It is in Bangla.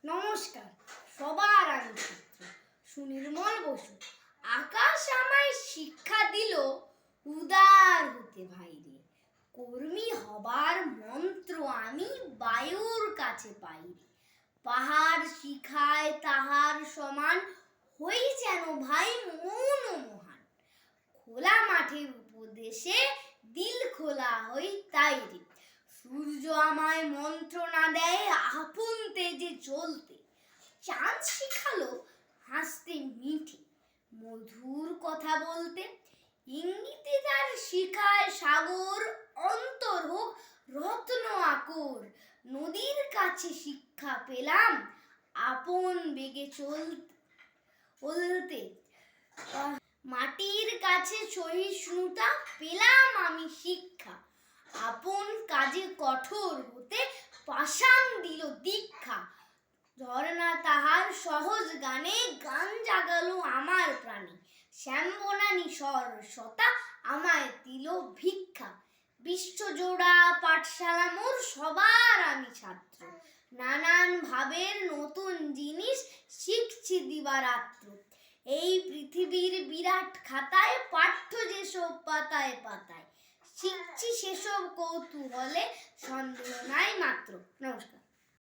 নমস্কার, সবার আমি ছাত্র সুনির্মল বসু। আকাশ আমায় শিক্ষা দিল উদার হতে ভাইরে, কর্মী হবার মন্ত্র আমি বায়ুর কাছে পাইরে। পাহাড় শিখায় তাহার সমান, হই যেন ভাই মৌন মহান। খোলা মাঠের উপদেশে দিল খোলা হই তাই রে। সূর্য আমায় মন্ত্রণা দেয় আপন তেজে চলতে। চাঁদ শিখালো হাসতে মিঠে, মধুর কথা বলতে। ইঙ্গিতে তার শিখায় সাগর, অন্তর হোক রত্ন আকর। নদীর কাছে শিক্ষা পেলাম আপন বেগে চলতে। মাটির কাছে সহিষ্ণুতা পেলাম আমি শিক্ষা। আপন কাজে কঠোর হতে পাষাণ দিল দীক্ষা। ঝর্ণা তাহার সহজ গানে গান জাগালো আমার প্রাণে। শ্যামবনানী সরসতা আমায় দিল ভিক্ষা। বিশ্বজোড়া পাঠশালা মোর, সবার আমি ছাত্র। নানান ভাবের নতুন জিনিস শিখছি দিবারাত্র। এই পৃথিবীর বিরাট খাতায় পাঠ্য যেসব পাতায় পাতায়, শিখছি সেসব কৌতূহলে, সন্দেহ নাই মাত্র। নমস্কার।